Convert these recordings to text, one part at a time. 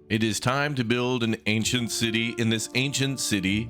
It is time to build an ancient city in this ancient city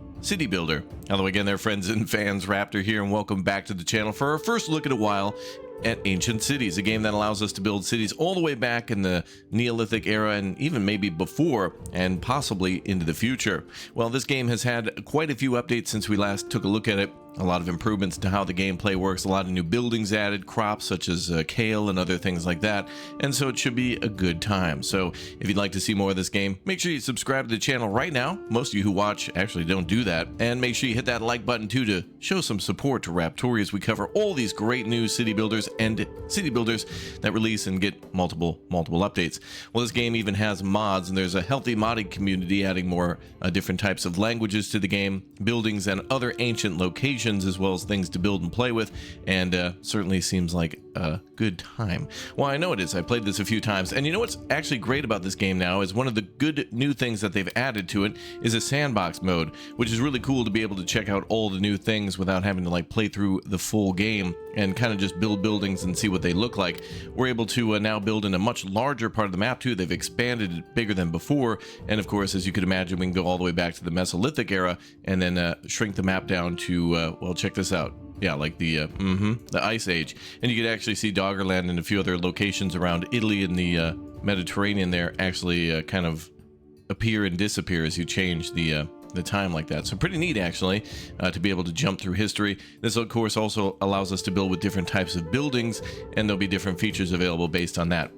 builder. Hello again there, friends and fans. Raptor here, and welcome back to the channel for our first look at a while at Ancient Cities, a game that allows us to build cities all the way back in the Neolithic era and even maybe before and possibly into the future. Well, this game has had quite a few updates since we last took a look at it. A lot of improvements to how the gameplay works, a lot of new buildings added, crops such as kale and other things like that, and so it should be a good time. So if you'd like to see more of this game, make sure you subscribe to the channel right now. Most of you who watch actually don't do that, and make sure you hit that like button too to show some support to Raptori as we cover all these great new city builders and city builders that release and get multiple updates. Well, this game even has mods, and there's a healthy modding community adding more different types of languages to the game, buildings and other ancient locations, as well as things to build and play with, and certainly seems like a good time. Well, I know it is. I played this a few times, and you know what's actually great about this game now is one of the good new things that they've added to it is a sandbox mode, which is really cool to be able to check out all the new things without having to like play through the full game and kind of just build buildings and see what they look like. We're able to now build in a much larger part of the map too. They've expanded it bigger than before, and of course, as you could imagine, we can go all the way back to the Mesolithic era and then shrink the map down to well, check this out. Yeah, like the Ice Age, and you could actually see Doggerland and a few other locations around Italy and the Mediterranean there actually kind of appear and disappear as you change the time like that. So pretty neat actually to be able to jump through history. This of course also allows us to build with different types of buildings, and there'll be different features available based on that.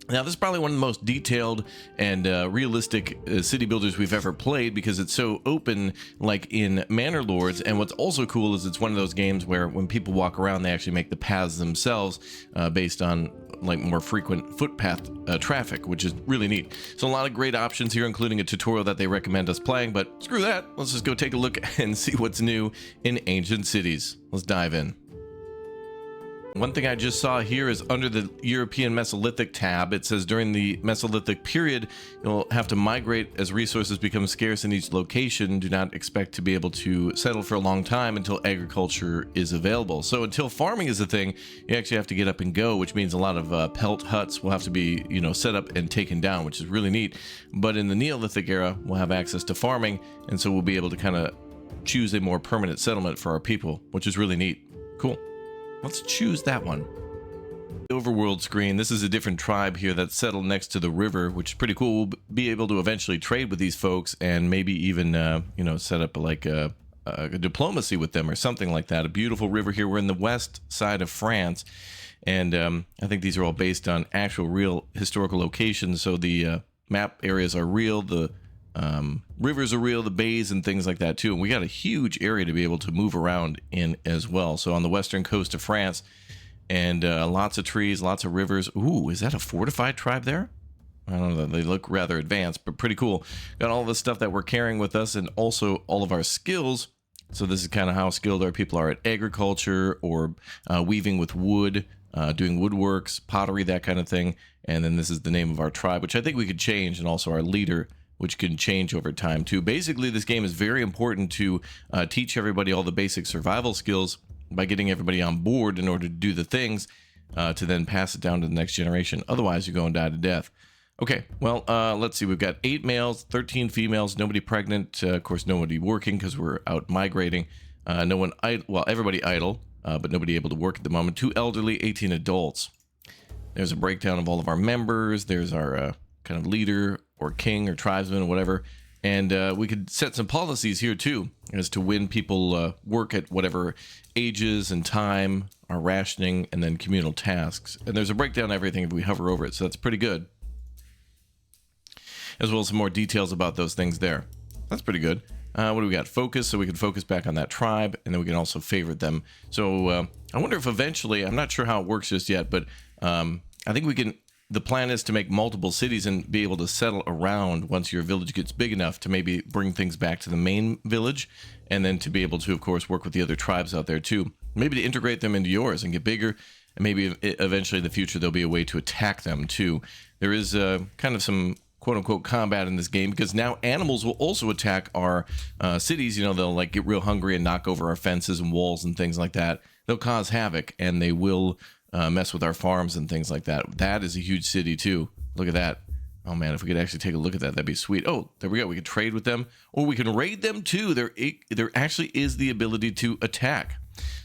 Now, this is probably one of the most detailed and realistic city builders we've ever played because it's so open, like in Manor Lords. And what's also cool is it's one of those games where when people walk around, they actually make the paths themselves based on like more frequent footpath traffic, which is really neat. So a lot of great options here, including a tutorial that they recommend us playing. But screw that. Let's just go take a look and see what's new in Ancient Cities. Let's dive in. One thing I just saw here is under the European Mesolithic tab, it says during the Mesolithic period, you'll have to migrate as resources become scarce in each location. Do not expect to be able to settle for a long time until agriculture is available. So until farming is a thing, you actually have to get up and go, which means a lot of pelt huts will have to be, set up and taken down, which is really neat. But in the Neolithic era, we'll have access to farming, and so we'll be able to kind of choose a more permanent settlement for our people, which is really neat. Cool. Let's choose that one. Overworld screen. This is a different tribe here that's settled next to the river, which is pretty cool. We'll be able to eventually trade with these folks and maybe even, set up like a diplomacy with them or something like that. A beautiful river here. We're in the west side of France, and I think these are all based on actual real historical locations. So the map areas are real. The rivers are real, the bays and things like that too. And we got a huge area to be able to move around in as well. So on the western coast of France, and lots of trees, lots of rivers. Ooh, is that a fortified tribe there? I don't know, they look rather advanced, but pretty cool. Got all the stuff that we're carrying with us and also all of our skills. So this is kind of how skilled our people are at agriculture or weaving with wood, doing woodworks, pottery, that kind of thing. And then this is the name of our tribe, which I think we could change, and also our leader, which can change over time too. Basically, this game is very important to teach everybody all the basic survival skills by getting everybody on board in order to do the things to then pass it down to the next generation. Otherwise, you're going to die to death. Okay, well, let's see. We've got 8 males, 13 females, nobody pregnant. Of course, nobody working because we're out migrating. No one well, everybody idle, but nobody able to work at the moment. 2 elderly, 18 adults. There's a breakdown of all of our members. There's our kind of leader or king or tribesman or whatever, and we could set some policies here too as to when people work at whatever ages and time, our rationing, and then communal tasks. And there's a breakdown of everything if we hover over it, so that's pretty good, as well as some more details about those things there. That's pretty good. What do we got? Focus, so we can focus back on that tribe, and then we can also favorite them. So I wonder if eventually, I'm not sure how it works just yet, but I think we can. The plan is to make multiple cities and be able to settle around once your village gets big enough to maybe bring things back to the main village, and then to be able to, of course, work with the other tribes out there too. Maybe to integrate them into yours and get bigger, and maybe eventually in the future there'll be a way to attack them too. There is kind of some quote-unquote combat in this game because now animals will also attack our cities. They'll like get real hungry and knock over our fences and walls and things like that. They'll cause havoc, and they will mess with our farms and things like that. That is a huge city too. Look at that. Oh man, if we could actually take a look at that, that'd be sweet. Oh, there we go. We could trade with them, or we can raid them too. There actually is the ability to attack.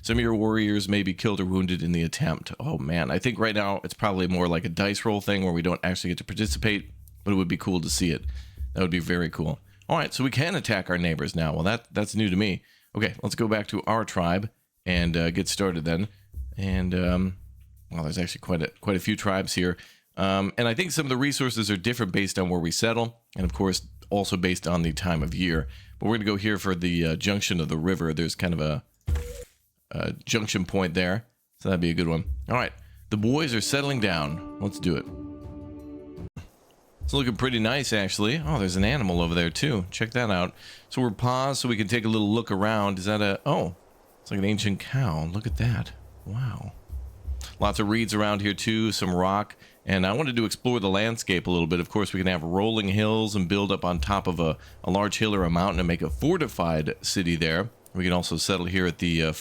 Some of your warriors may be killed or wounded in the attempt. Oh man, I think right now it's probably more like a dice roll thing where we don't actually get to participate, but it would be cool to see it. That would be very cool. All right, so we can attack our neighbors now. Well, that's new to me. Okay, let's go back to our tribe and get started then. And well, there's actually quite a few tribes here. And I think some of the resources are different based on where we settle, and of course also based on the time of year. But we're gonna go here for the junction of the river. There's kind of a junction point there, so that'd be a good one. All right, the boys are settling down. Let's do it. It's looking pretty nice, actually. Oh, there's an animal over there too. Check that out. So we're paused so we can take a little look around. Is that a... Oh, it's like an ancient cow. Look at that. Wow. Lots of reeds around here too, some rock. And I wanted to explore the landscape a little bit. Of course, we can have rolling hills and build up on top of a large hill or a mountain and make a fortified city there. We can also settle here at the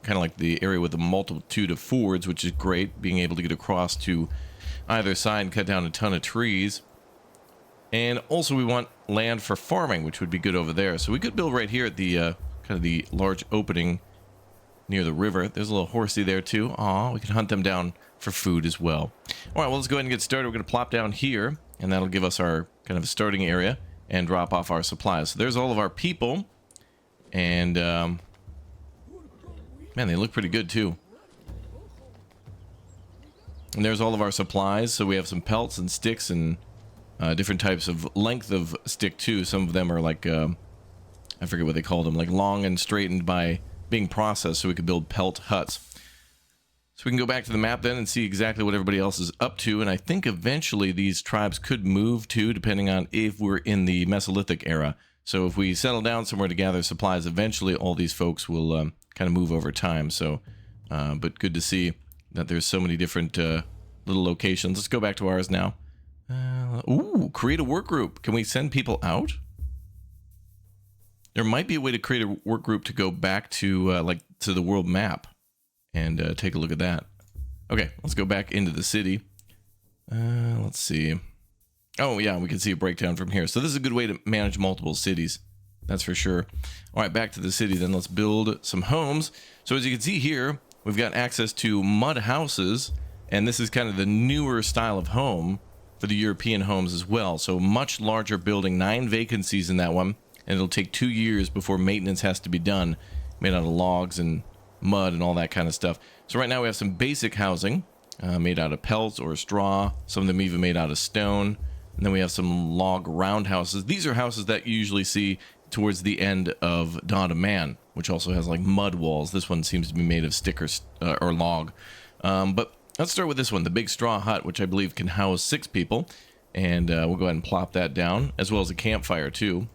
kind of like the area with a multitude of fords, which is great, being able to get across to either side and cut down a ton of trees. And also we want land for farming, which would be good over there. So we could build right here at the kind of the large opening near the river. There's a little horsey there too. Aw, we can hunt them down for food as well. All right, well, let's go ahead and get started. We're going to plop down here, and that'll give us our kind of starting area and drop off our supplies. So there's all of our people. And, man, they look pretty good too. And there's all of our supplies. So we have some pelts and sticks and different types of length of stick too. Some of them are like, I forget what they called them, like long and straightened by being processed so we could build pelt huts. So we can go back to the map then and see exactly what everybody else is up to. And I think eventually these tribes could move too, depending on if we're in the Mesolithic era. So if we settle down somewhere to gather supplies, eventually all these folks will kind of move over time. So, but good to see that there's so many different little locations. Let's go back to ours now. Ooh, create a work group. Can we send people out? There might be a way to create a work group to go back to like to the world map and take a look at that. Okay, let's go back into the city. Let's see. Oh yeah, we can see a breakdown from here. So this is a good way to manage multiple cities. That's for sure. All right, back to the city then. Let's build some homes. So as you can see here, we've got access to mud houses, and this is kind of the newer style of home for the European homes as well. So much larger building, 9 vacancies in that one, and it'll take 2 years before maintenance has to be done, made out of logs and mud and all that kind of stuff. So right now we have some basic housing made out of pellets or straw, some of them even made out of stone, and then we have some log round houses. These are houses that you usually see towards the end of Dawn of Man, which also has like mud walls. This one seems to be made of stick or log. But let's start with this one, the big straw hut, which I believe can house 6 people. And we'll go ahead and plop that down, as well as a campfire too.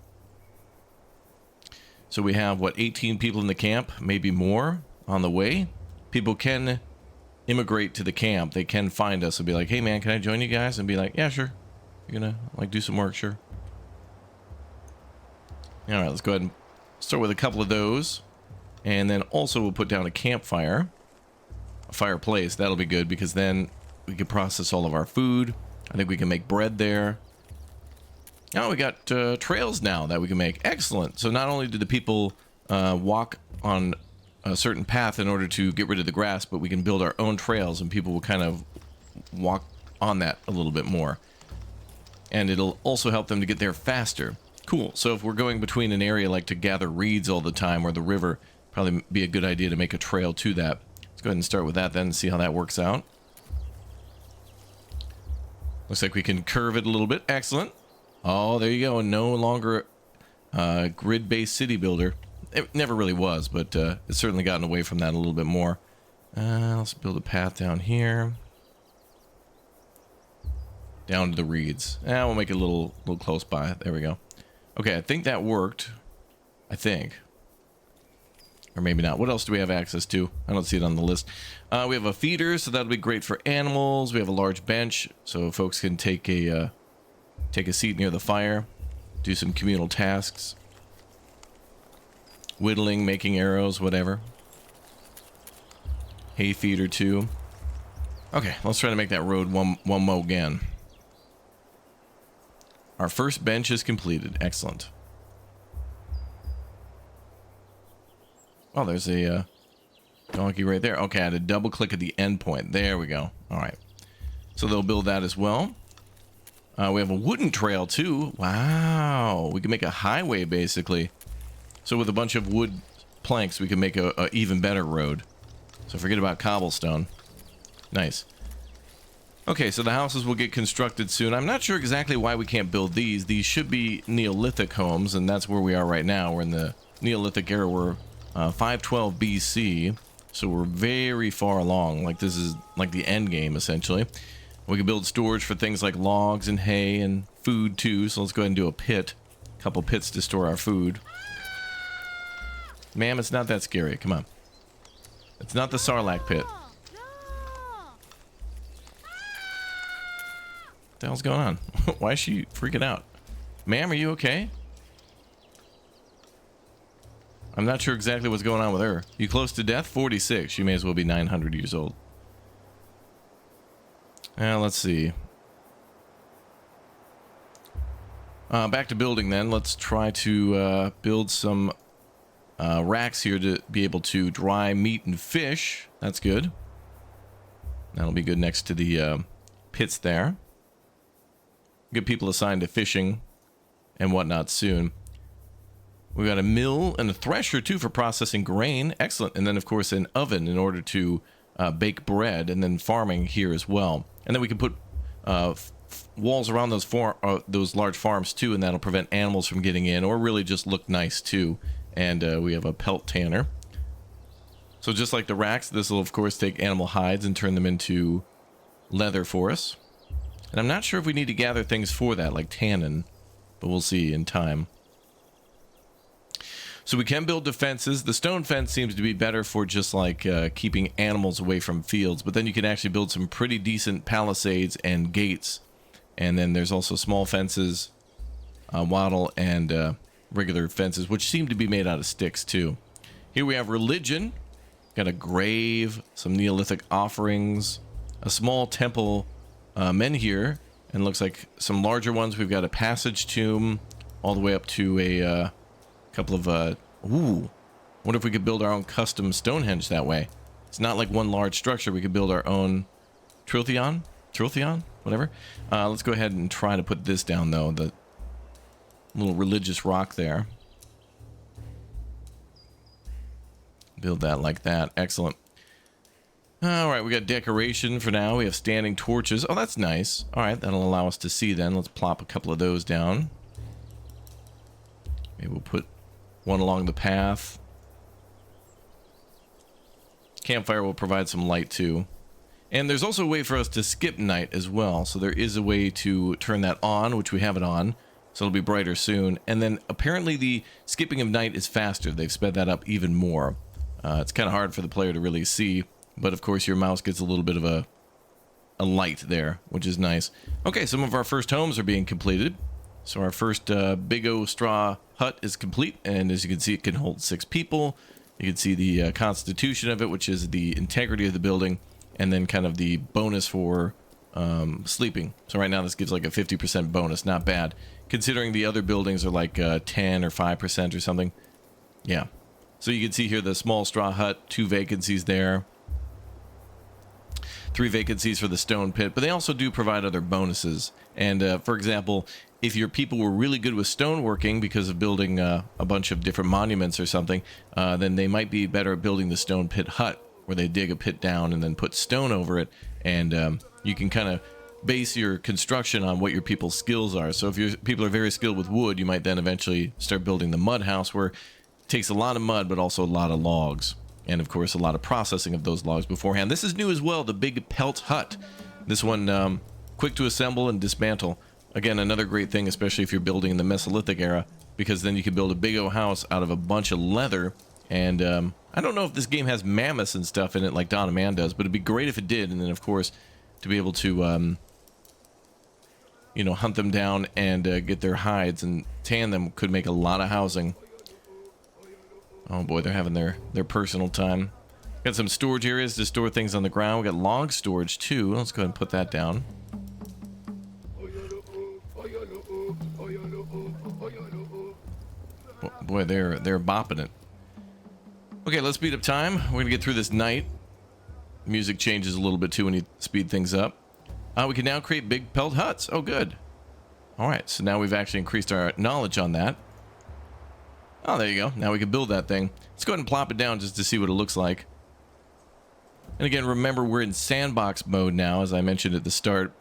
So we have, what, 18 people in the camp, maybe more on the way. People can immigrate to the camp. They can find us and be like, hey man, can I join you guys? And be like, yeah, sure. You're gonna like do some work, sure. All right, let's go ahead and start with a couple of those. And then also we'll put down a campfire, a fireplace. That'll be good because then we can process all of our food. I think we can make bread there. Now we got trails now that we can make. Excellent. So not only do the people walk on a certain path in order to get rid of the grass, but we can build our own trails and people will kind of walk on that a little bit more. And it'll also help them to get there faster. Cool. So if we're going between an area like to gather reeds all the time or the river, probably be a good idea to make a trail to that. Let's go ahead and start with that then and see how that works out. Looks like we can curve it a little bit. Excellent. Oh, there you go. No longer grid-based city builder. It never really was, but it's certainly gotten away from that a little bit more. Let's build a path down here. Down to the reeds. We'll make it a little close by. There we go. Okay, I think that worked. I think. Or maybe not. What else do we have access to? I don't see it on the list. We have a feeder, so that'll be great for animals. We have a large bench, so folks can take a seat near the fire, do some communal tasks. Whittling, making arrows, whatever. Hay feeder too. Okay, let's try to make that road one mo again. Our first bench is completed. Excellent. Oh, there's a donkey right there. Okay, I had to double click at the end point. There we go. All right. So they'll build that as well. We have a wooden trail too. Wow. We can make a highway basically. So with a bunch of wood planks, we can make a even better road. So forget about cobblestone. Nice. Okay, so the houses will get constructed soon. I'm not sure exactly why we can't build these. These should be Neolithic homes, and that's where we are right now. We're in the Neolithic era. We're 512 BC, so we're very far along. Like, this is like the end game, essentially. We can build storage for things like logs and hay and food, too. So let's go ahead and do a pit. A couple pits to store our food. Ma'am, it's not that scary. Come on. It's not the Sarlacc pit. What the hell's going on? Why is she freaking out? Ma'am, are you okay? I'm not sure exactly what's going on with her. You close to death? 46. She may as well be 900 years old. Let's see. Back to building then. Let's try to build some racks here to be able to dry meat and fish. That's good. That'll be good next to the pits there. Get people assigned to fishing and whatnot soon. We got a mill and a thresher too for processing grain. Excellent. And then of course an oven in order to bake bread, and then farming here as well. And then we can put walls around those large farms too, and that'll prevent animals from getting in, or really just look nice too. And we have a pelt tanner. So just like the racks, this will of course take animal hides and turn them into leather for us. And I'm not sure if we need to gather things for that, like tannin, but we'll see in time. So we can build defenses. The stone fence seems to be better for just like keeping animals away from fields, but then you can actually build some pretty decent palisades and gates. And then there's also small fences, wattle, and regular fences, which seem to be made out of sticks too. Here we have religion. Got a grave, some Neolithic offerings, a small temple men here, and looks like some larger ones. We've got a passage tomb all the way up to a couple of ooh, what if we could build our own custom Stonehenge that way? It's not like one large structure. We could build our own Triltheon, whatever. Let's go ahead and try to put this down though, the little religious rock there. Build that like that. Excellent. All right, we got decoration for now. We have standing torches. Oh, that's nice. All right, that'll allow us to see then. Let's plop a couple of those down. Maybe we'll put one along the path. Campfire will provide some light too. And there's also a way for us to skip night as well. So there is a way to turn that on, which we have it on. So it'll be brighter soon. And then apparently the skipping of night is faster. They've sped that up even more. It's kind of hard for the player to really see. But of course your mouse gets a little bit of a light there, which is nice. Okay, some of our first homes are being completed. So our first big O straw hut is complete, and as you can see, it can hold 6 people. You can see the constitution of it, which is the integrity of the building, and then kind of the bonus for sleeping. So right now this gives like a 50% bonus, not bad. Considering the other buildings are like 10 or 5% or something. Yeah. So you can see here the small straw hut, 2 vacancies there. 3 vacancies for the stone pit, but they also do provide other bonuses. And for example, if your people were really good with stoneworking because of building a bunch of different monuments or something, then they might be better at building the stone pit hut, where they dig a pit down and then put stone over it. And you can kind of base your construction on what your people's skills are. So if your people are very skilled with wood, you might then eventually start building the mud house, where it takes a lot of mud, but also a lot of logs. And of course, a lot of processing of those logs beforehand. This is new as well, the big pelt hut. This one, quick to assemble and dismantle. Again, another great thing, especially if you're building in the Mesolithic era, because then you can build a big old house out of a bunch of leather. And I don't know if this game has mammoths and stuff in it like Dawn of Man does, but it'd be great if it did. And then, of course, to be able to, you know, hunt them down and get their hides and tan them could make a lot of housing. Oh boy, they're having their personal time. Got some storage areas to store things on the ground. We got log storage too. Let's go ahead and put that down. Boy, they're bopping it. Okay, let's speed up time. We're gonna get through this night. Music changes a little bit too when you speed things up. We can now create big pelt huts. Oh, good. All right, so now we've actually increased our knowledge on that. Oh, there you go. Now we can build that thing. Let's go ahead and plop it down just to see what it looks like. And again, remember, we're in sandbox mode now, as I mentioned at the start.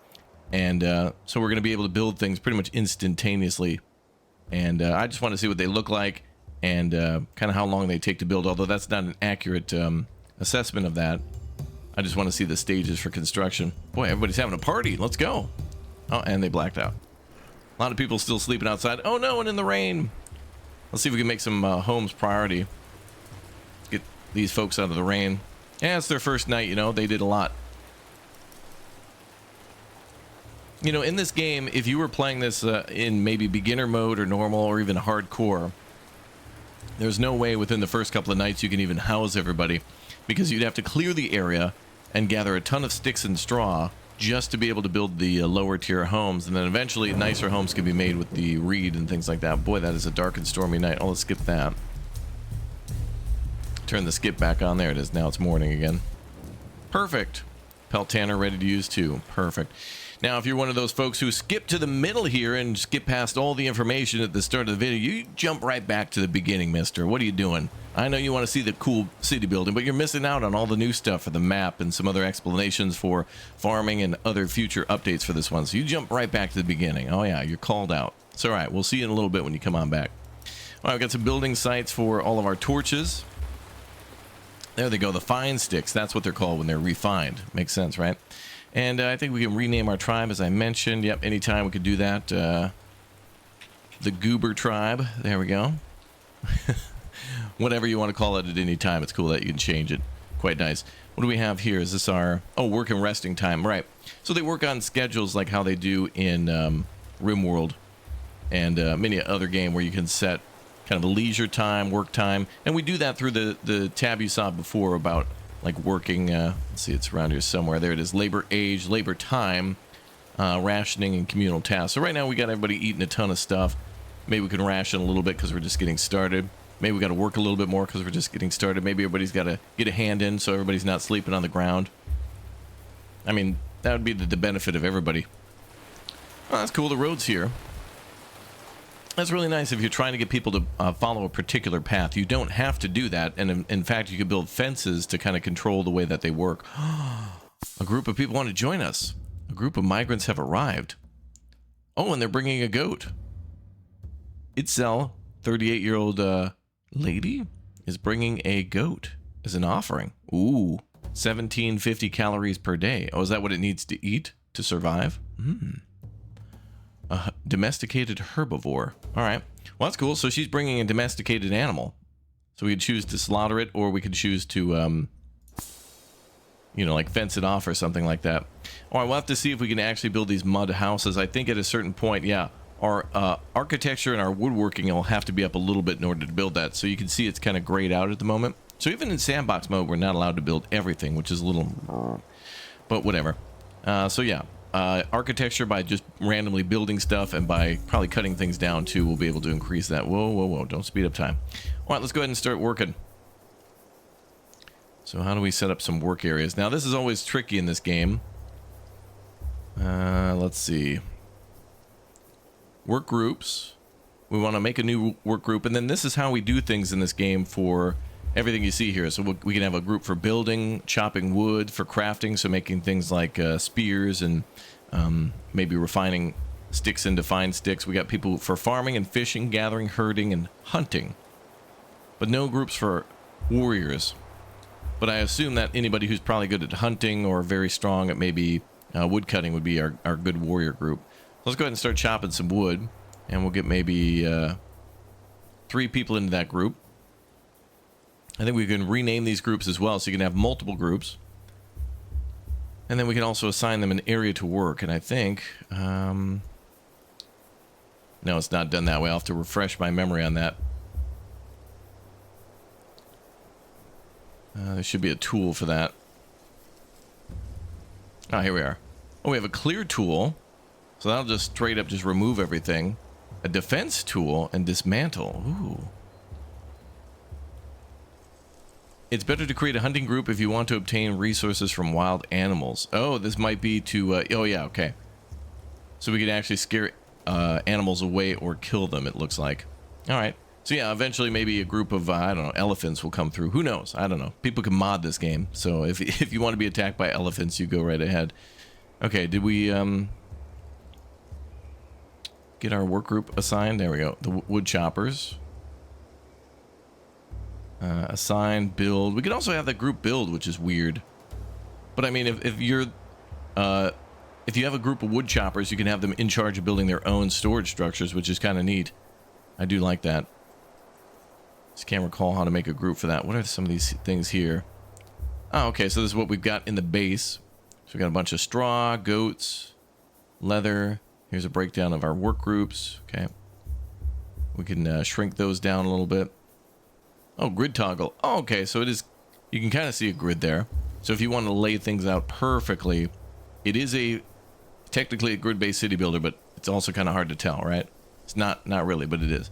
And so we're going to be able to build things pretty much instantaneously. And I just want to see what they look like and kind of how long they take to build, although that's not an accurate assessment of that. I just want to see the stages for construction. Boy, everybody's having a party. Let's go. Oh, and they blacked out. A lot of people still sleeping outside. Oh, no, and in the rain. Let's see if we can make some homes priority. Let's get these folks out of the rain. Yeah, it's their first night, you know. They did a lot. You know, in this game, if you were playing this in maybe beginner mode or normal or even hardcore, there's no way within the first couple of nights you can even house everybody, because you'd have to clear the area and gather a ton of sticks and straw just to be able to build the lower tier homes, and then eventually nicer homes can be made with the reed and things like that. Boy, that is a dark and stormy night. Oh, let's skip that. Turn the skip back on. There it is. Now it's morning again. Perfect. Pelt tanner ready to use too. Perfect. Now, if you're one of those folks who skip to the middle here and skip past all the information at the start of the video, you jump right back to the beginning, mister. What are you doing? I know you want to see the cool city building, but you're missing out on all the new stuff for the map and some other explanations for farming and other future updates for this one. So you jump right back to the beginning. Oh, yeah, you're called out. It's all right. We'll see you in a little bit when you come on back. All right, we've got some building sites for all of our torches. There they go, the fine sticks. That's what they're called when they're refined. Makes sense, right? And I think we can rename our tribe, as I mentioned. Yep, anytime we could do that. The Goober tribe. There we go. Whatever you want to call it at any time. It's cool that you can change it. Quite nice. What do we have here? Is this our... Oh, work and resting time. Right. So they work on schedules like how they do in RimWorld and many other game where you can set kind of a leisure time, work time. And we do that through the tab you saw before about... like working, let's see, it's around here somewhere. There it is, labor age, labor time, rationing, and communal tasks. So right now we got everybody eating a ton of stuff. Maybe we can ration a little bit because we're just getting started. Maybe we got to work a little bit more because we're just getting started. Maybe everybody's got to get a hand in so everybody's not sleeping on the ground. I mean, that would be the benefit of everybody. Oh, that's cool, the road's here. That's really nice if you're trying to get people to follow a particular path. You don't have to do that, and in fact, you can build fences to kind of control the way that they work. A group of people want to join us. A group of migrants have arrived. Oh, and they're bringing a goat. Itzel, 38-year-old lady, is bringing a goat as an offering. Ooh, 1750 calories per day. Oh, is that what it needs to eat to survive? A domesticated herbivore. All right. Well, that's cool. So she's bringing a domesticated animal. So we could choose to slaughter it, or we could choose to, you know, like fence it off or something like that. All right, we'll have to see if we can actually build these mud houses. I think at a certain point, yeah, our architecture and our woodworking will have to be up a little bit in order to build that. So you can see it's kind of grayed out at the moment. So even in sandbox mode, we're not allowed to build everything, which is a little... But whatever. So yeah. Architecture, by just randomly building stuff and by probably cutting things down too, we'll be able to increase that. Whoa, whoa, whoa, don't speed up time. All right, let's go ahead and start working. So how do we set up some work areas? Now, this is always tricky in this game. Let's see. Work groups. We want to make a new work group, and then this is how we do things in this game for everything you see here. So we can have a group for building, chopping wood, for crafting, so making things like spears and maybe refining sticks into fine sticks. We got people for farming and fishing, gathering, herding, and hunting. But no groups for warriors. But I assume that anybody who's probably good at hunting or very strong at maybe wood cutting would be our good warrior group. Let's go ahead and start chopping some wood, and we'll get maybe 3 people into that group. I think we can rename these groups as well, so you can have multiple groups. And then we can also assign them an area to work. And I think... no, it's not done that way. I'll have to refresh my memory on that. There should be a tool for that. Oh, here we are. Oh, we have a clear tool. So that'll just straight up just remove everything. A defense tool and dismantle. Ooh. It's better to create a hunting group if you want to obtain resources from wild animals. Oh, this might be to... oh, yeah, okay. So we can actually scare animals away or kill them, it looks like. All right. So, yeah, eventually maybe a group of, I don't know, elephants will come through. Who knows? I don't know. People can mod this game. So if you want to be attacked by elephants, you go right ahead. Okay, did we get our work group assigned? There we go. The wood choppers. Assign, build. We could also have that group build, which is weird. But I mean, if you have a group of wood choppers, you can have them in charge of building their own storage structures, which is kind of neat. I do like that. Just can't recall how to make a group for that. What are some of these things here? Oh, okay, so this is what we've got in the base. So we've got a bunch of straw, goats, leather. Here's a breakdown of our work groups. Okay. We can shrink those down a little bit. Oh, grid toggle. Oh, okay, so it is... You can kind of see a grid there. So if you want to lay things out perfectly, it is technically a grid-based city builder, but it's also kind of hard to tell, right? It's not really, but it is.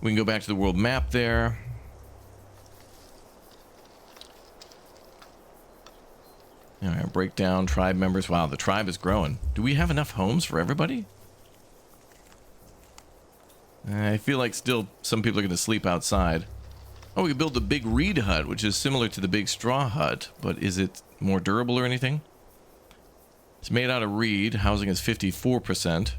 We can go back to the world map there. All right, breakdown, tribe members. Wow, the tribe is growing. Do we have enough homes for everybody? I feel like still some people are going to sleep outside. Oh, we can build the big reed hut, which is similar to the big straw hut, but is it more durable or anything? It's made out of reed. Housing is 54%.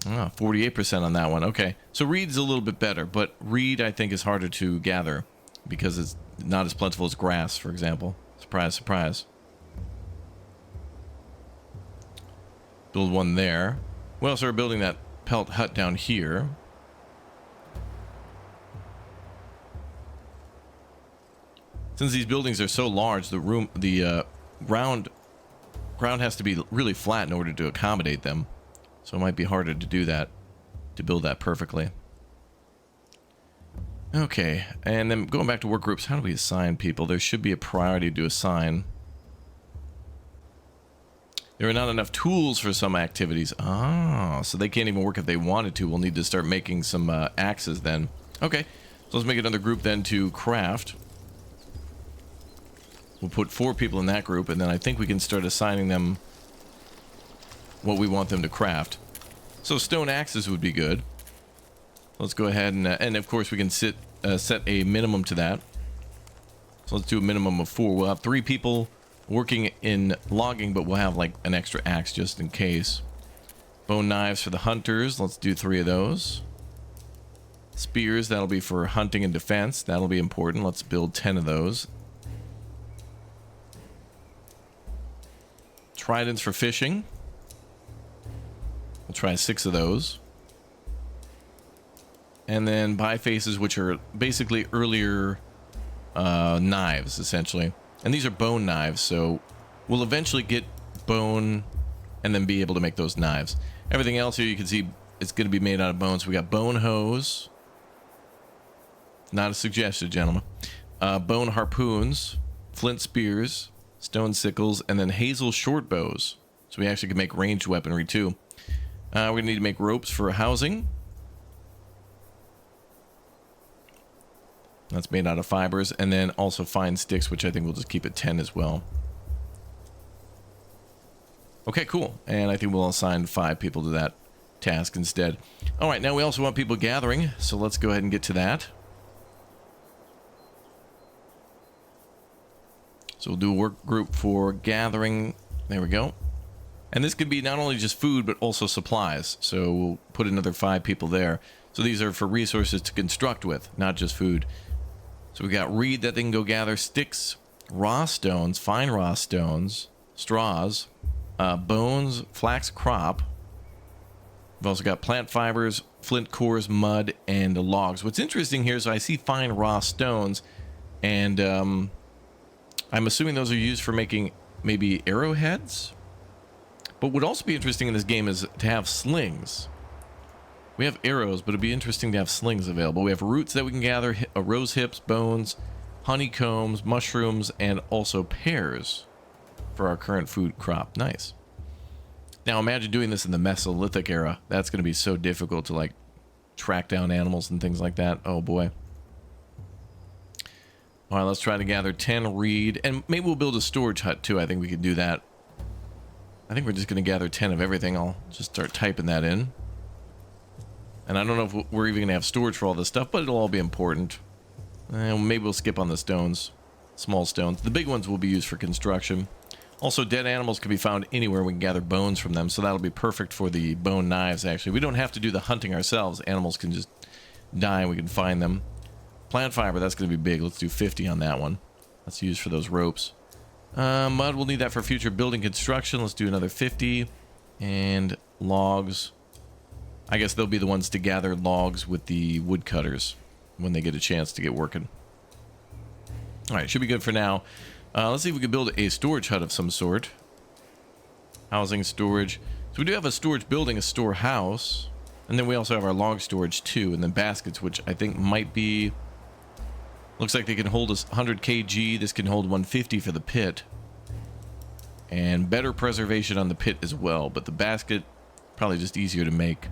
Ah, 48% on that one. Okay, so reed's a little bit better, but reed I think is harder to gather because it's not as plentiful as grass, for example. Surprise, surprise. Build one there. We also are building that pelt hut down here. Since these buildings are so large, the ground has to be really flat in order to accommodate them. So it might be harder to do that, to build that perfectly. Okay, and then going back to work groups, how do we assign people? There should be a priority to assign. There are not enough tools for some activities. Ah, so they can't even work if they wanted to. We'll need to start making some axes then. Okay, so let's make another group then to craft. We'll put 4 people in that group, and then I think we can start assigning them what we want them to craft. So stone axes would be good. Let's go ahead and of course we can set a minimum to that. So let's do a minimum of 4. We'll have 3 people working in logging, but we'll have like an extra axe just in case. Bone knives for the hunters. Let's do 3 of those. Spears, that'll be for hunting and defense. That'll be important. Let's build 10 of those. Tridents for fishing. We'll try 6 of those. And then bifaces, which are basically earlier knives, essentially. And these are bone knives, so we'll eventually get bone and then be able to make those knives. Everything else here you can see it's going to be made out of bones. We got bone hose. Not a suggestion, gentlemen. Bone harpoons, flint spears, stone sickles, and then hazel short bows. So we actually can make ranged weaponry too. We're going to need to make ropes for housing. That's made out of fibers. And then also fine sticks, which I think we'll just keep at 10 as well. Okay, cool. And I think we'll assign 5 people to that task instead. All right, now we also want people gathering. So let's go ahead and get to that. So we'll do a work group for gathering. There we go. And this could be not only just food, but also supplies. So we'll put another 5 people there. So these are for resources to construct with, not just food. So we got reed that they can go gather, sticks, raw stones, fine raw stones, straws, bones, flax crop. We've also got plant fibers, flint cores, mud, and logs. What's interesting here is I see fine raw stones, and I'm assuming those are used for making maybe arrowheads. But what would also be interesting in this game is to have slings. We have arrows, but it'd be interesting to have slings available. We have roots that we can gather, rose hips, bones, honeycombs, mushrooms, and also pears for our current food crop. Nice. Now imagine doing this in the Mesolithic era. That's going to be so difficult to like track down animals and things like that. Oh boy. All right, let's try to gather 10 reed, and maybe we'll build a storage hut too. I think we could do that. I think we're just going to gather 10 of everything. I'll just start typing that in. And I don't know if we're even going to have storage for all this stuff, but it'll all be important. And maybe we'll skip on the stones, small stones. The big ones will be used for construction. Also, dead animals can be found anywhere. We can gather bones from them, so that'll be perfect for the bone knives, actually. We don't have to do the hunting ourselves. Animals can just die and we can find them. Plant fiber, that's going to be big. Let's do 50 on that one. That's used for those ropes. Mud, we'll need that for future building construction. Let's do another 50. And logs. I guess they'll be the ones to gather logs with the woodcutters when they get a chance to get working. All right, should be good for now. Let's see if we can build a storage hut of some sort. Housing, storage. So we do have a storage building, a storehouse. And then we also have our log storage too. And then baskets, which I think might be... Looks like they can hold us 100 kg. This can hold 150 for the pit. And better preservation on the pit as well. But the basket, probably just easier to make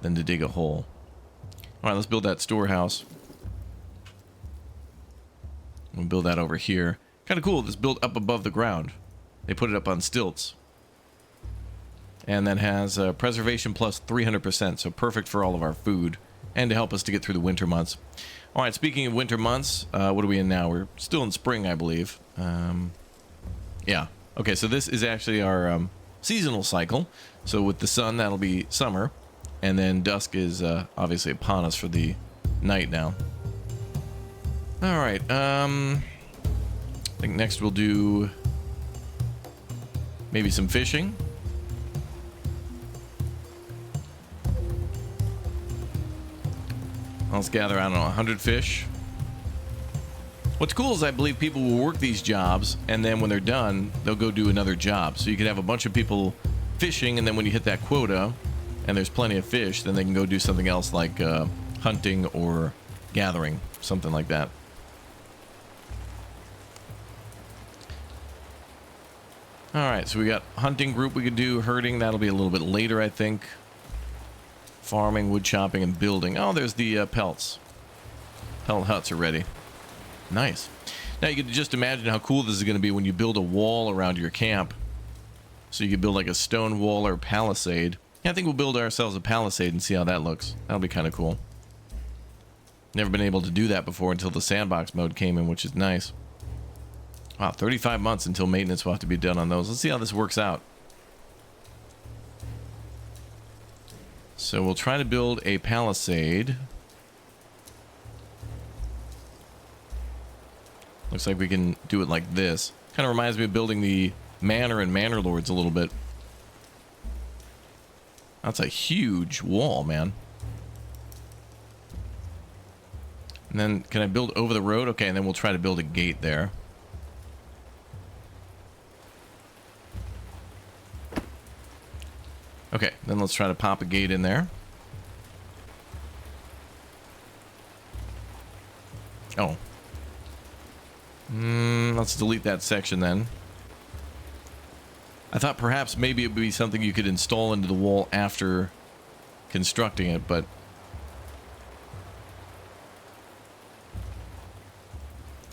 than to dig a hole. All right, let's build that storehouse. We'll build that over here. Kind of cool. This built up above the ground. They put it up on stilts. And that has preservation plus 300%. So perfect for all of our food. And to help us to get through the winter months. All right, speaking of winter months, what are we in now? We're still in spring, I believe. Yeah. Okay, so this is actually our seasonal cycle. So with the sun, that'll be summer. And then dusk is obviously upon us for the night now. All right. I think next we'll do maybe some fishing. Let's gather, I don't know, 100 fish. What's cool is I believe people will work these jobs, and then when they're done, they'll go do another job. So you could have a bunch of people fishing, and then when you hit that quota, and there's plenty of fish, then they can go do something else like hunting or gathering, something like that. All right, so we got hunting group we could do, herding, that'll be a little bit later, I think. Farming, wood chopping, and building. Oh, there's the pelts. Pellet huts are ready. Nice. Now you can just imagine how cool this is going to be when you build a wall around your camp. So you could build like a stone wall or palisade. Yeah, I think we'll build ourselves a palisade and see how that looks. That'll be kind of cool. Never been able to do that before until the sandbox mode came in, which is nice. Wow, 35 months until maintenance will have to be done on those. Let's see how this works out. So we'll try to build a palisade. Looks like we can do it like this. Kind of reminds me of building the manor and manor lords a little bit. That's a huge wall, man. And then can I build over the road? Okay, and then we'll try to build a gate there. Okay, then let's try to pop a gate in there. Oh. Let's delete that section then. I thought perhaps maybe it would be something you could install into the wall after constructing it, but...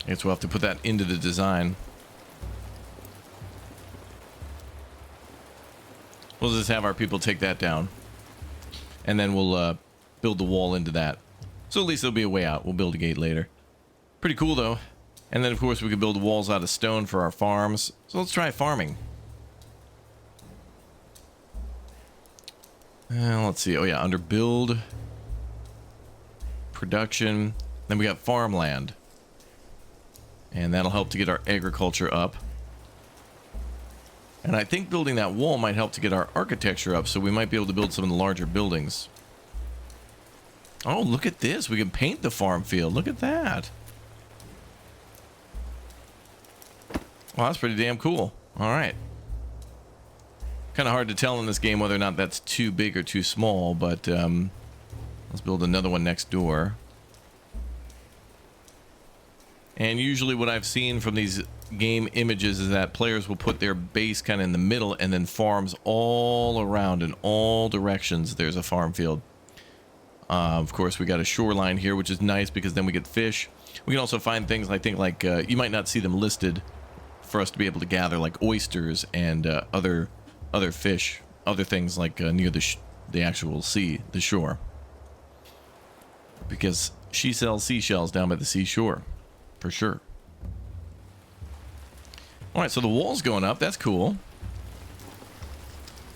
I guess we'll have to put that into the design. We'll just have our people take that down. And then we'll build the wall into that. So at least there'll be a way out. We'll build a gate later. Pretty cool, though. And then, of course, we can build walls out of stone for our farms. So let's try farming. Let's see. Oh, yeah. Under build. Production. Then we got farmland. And that'll help to get our agriculture up. And I think building that wall might help to get our architecture up, so we might be able to build some of the larger buildings. Oh, look at this. We can paint the farm field. Look at that. Well, that's pretty damn cool. All right. Kind of hard to tell in this game whether or not that's too big or too small, but let's build another one next door. And usually what I've seen from these game images is that players will put their base kind of in the middle and then farms all around in all directions. There's a farm field. Of course, we got a shoreline here, which is nice because then we get fish. We can also find things, I think, like you might not see them listed for us to be able to gather, like oysters and other fish, other things like near the actual sea, the shore. Because she sells seashells down by the seashore, for sure. All right, so the wall's going up. That's cool.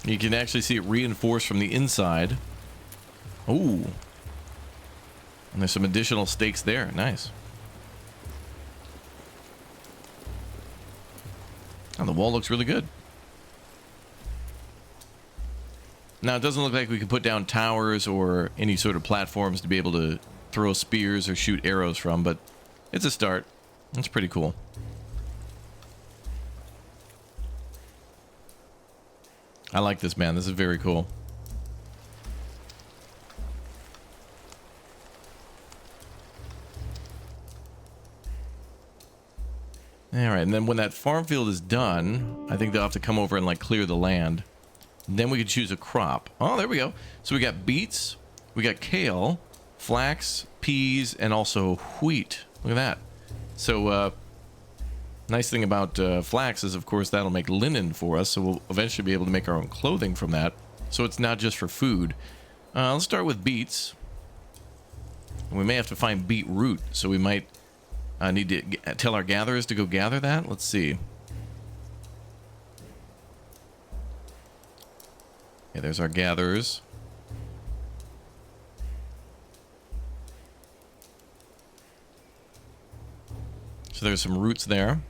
You can actually see it reinforced from the inside. Ooh. And there's some additional stakes there. Nice. Oh, the wall looks really good. Now, it doesn't look like we can put down towers or any sort of platforms to be able to throw spears or shoot arrows from, but it's a start. It's pretty cool. I like this, man. This is very cool. All right, and then when that farm field is done, I think they'll have to come over and like clear the land. Then we could choose a crop. Oh, there we go. So we got beets, we got kale, flax, peas, and also wheat. Look at that. So, nice thing about flax is, of course, that'll make linen for us. So we'll eventually be able to make our own clothing from that. So it's not just for food. Let's start with beets. We may have to find beetroot. So we might need to tell our gatherers to go gather that. Let's see. Yeah, there's our gatherers. So there's some roots there.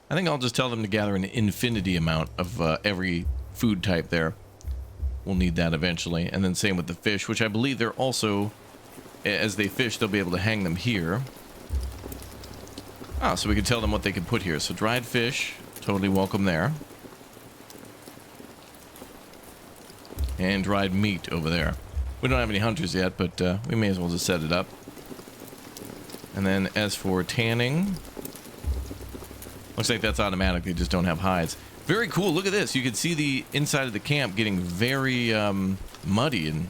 I think I'll just tell them to gather an infinity amount of every food type there. We'll need that eventually. And then same with the fish, which I believe they're also, as they fish, they'll be able to hang them here. Ah, so we can tell them what they can put here. So dried fish, totally welcome there. And dried meat over there. We don't have any hunters yet, but we may as well just set it up. And then as for tanning, looks like that's automatic. They just don't have hides. Very cool. Look at this. You can see the inside of the camp getting very muddy and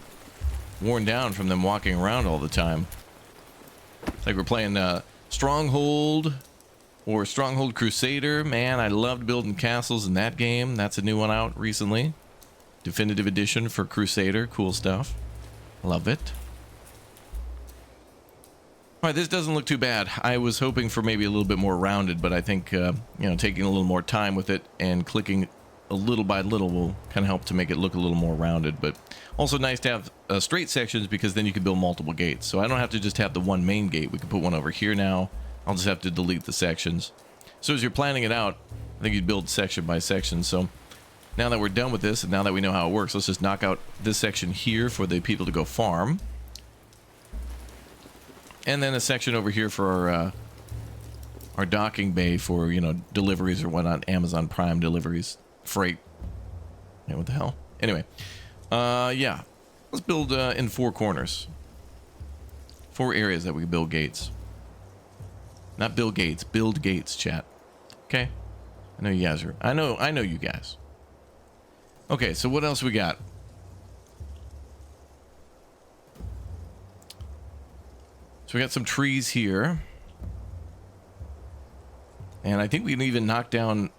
worn down from them walking around all the time. It's like we're playing Stronghold or Stronghold Crusader. Man, I loved building castles in that game. That's a new one out recently. Definitive edition for Crusader. Cool stuff. Love it. All right, this doesn't look too bad. I was hoping for maybe a little bit more rounded, but I think, you know, taking a little more time with it and clicking a little by little will kind of help to make it look a little more rounded. But also nice to have straight sections because then you can build multiple gates. So I don't have to just have the one main gate. We can put one over here now. I'll just have to delete the sections. So as you're planning it out, I think you'd build section by section. So now that we're done with this, and now that we know how it works, let's just knock out this section here for the people to go farm. And then a section over here for our docking bay for, you know, deliveries or whatnot. Amazon Prime deliveries. Freight. Yeah, what the hell? Anyway. Yeah. Let's build in 4 corners. 4 areas that we can build gates. Not build gates. Build gates, chat. Okay? I know you guys are... I know you guys. Okay, so what else we got? So we got some trees here. And I think we can even knock down,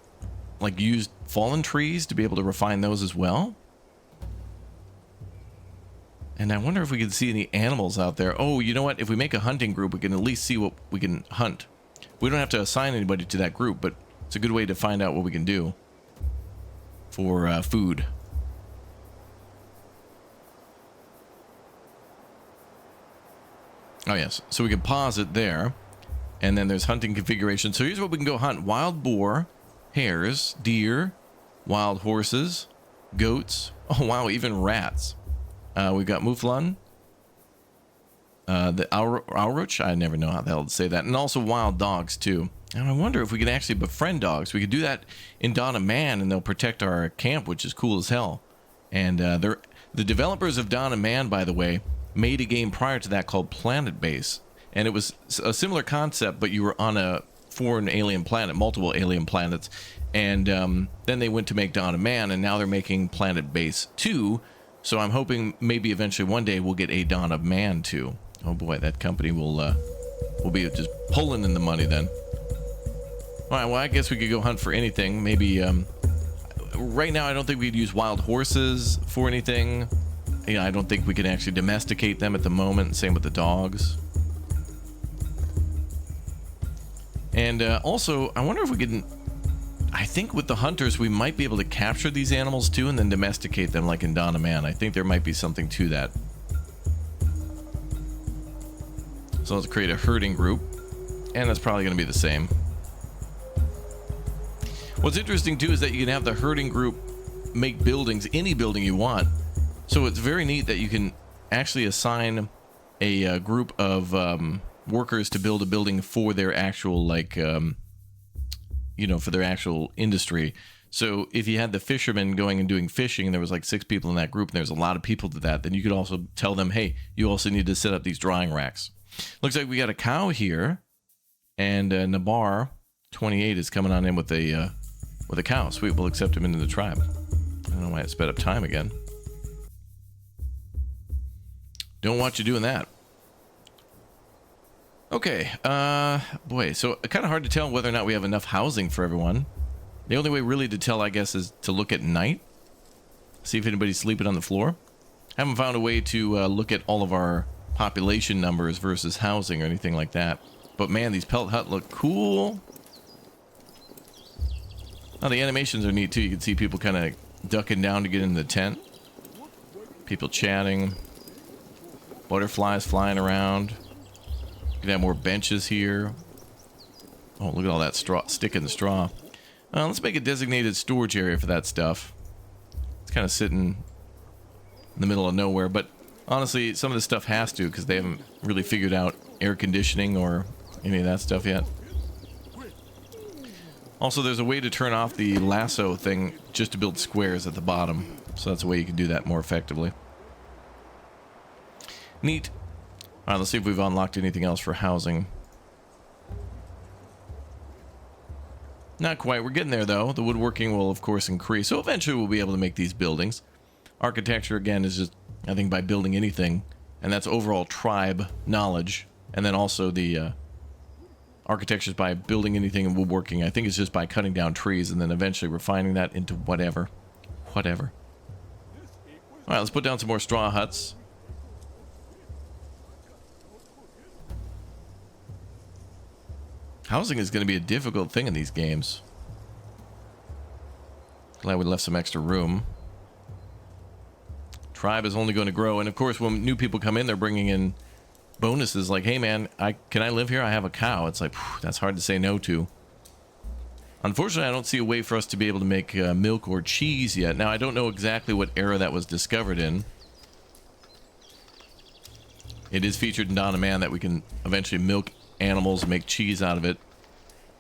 like, used fallen trees to be able to refine those as well. And I wonder if we can see any animals out there. Oh, you know what? If we make a hunting group, we can at least see what we can hunt. We don't have to assign anybody to that group, but it's a good way to find out what we can do for food. Oh, yes. So we can pause it there. And then there's hunting configuration. So here's what we can go hunt. Wild boar, hares, deer, wild horses, goats. Oh, wow. Even rats. We've got mouflon. The Auruch. I never know how the hell to say that. And also wild dogs, too. And I wonder if we could actually befriend dogs. We could do that in Dawn of Man, and they'll protect our camp, which is cool as hell. And the developers of Dawn of Man, by the way, made a game prior to that called Planet Base, and it was a similar concept, but you were on a foreign alien planet, multiple alien planets, and then they went to make Dawn of Man, and now they're making Planet Base 2, So I'm hoping maybe eventually one day we'll get a Dawn of Man too. Oh boy, that company will be just pulling in the money then. All right, well, I guess we could go hunt for anything. Maybe right now I don't think we'd use wild horses for anything. I don't think we can actually domesticate them at the moment. Same with the dogs. And also, I wonder if we can... I think with the hunters, we might be able to capture these animals too and then domesticate them like in Dawn of Man. I think there might be something to that. So let's create a herding group. And that's probably going to be the same. What's interesting too is that you can have the herding group make buildings, any building you want. So it's very neat that you can actually assign a group of workers to build a building for their actual, like, for their actual industry. So if you had the fishermen going and doing fishing and there was like 6 people in that group and there's a lot of people to that, then you could also tell them, hey, you also need to set up these drying racks. Looks like we got a cow here, and Nabar 28 is coming on in with a cow. Sweet, we'll accept him into the tribe. I don't know why it sped up time again. Don't want you doing that. Okay, boy, so kind of hard to tell whether or not we have enough housing for everyone. The only way really to tell, I guess, is to look at night. See if anybody's sleeping on the floor. Haven't found a way to look at all of our population numbers versus housing or anything like that. But man, these pelt huts look cool. Oh, the animations are neat too. You can see people kind of ducking down to get in the tent. People chatting. Butterflies flying around. You can have more benches here. Oh, look at all that straw, stick in the straw. Let's make a designated storage area for that stuff. It's kind of sitting in the middle of nowhere, but honestly, some of this stuff has to because they haven't really figured out air conditioning or any of that stuff yet. Also, there's a way to turn off the lasso thing just to build squares at the bottom. So that's a way you can do that more effectively. Neat. All right, let's see if we've unlocked anything else for housing. Not quite. We're getting there, though. The woodworking will, of course, increase. So eventually we'll be able to make these buildings. Architecture, again, is just, I think, by building anything. And that's overall tribe knowledge. And then also the architecture is by building anything and woodworking. I think it's just by cutting down trees and then eventually refining that into whatever. Whatever. All right, let's put down some more straw huts. Housing is going to be a difficult thing in these games. Glad we left some extra room. Tribe is only going to grow, and of course when new people come in, they're bringing in bonuses like, hey man, can I live here? I have a cow. It's like, that's hard to say no to. Unfortunately, I don't see a way for us to be able to make milk or cheese yet. Now, I don't know exactly what era that was discovered in. It is featured in Dawn of Man that we can eventually milk animals, make cheese out of it,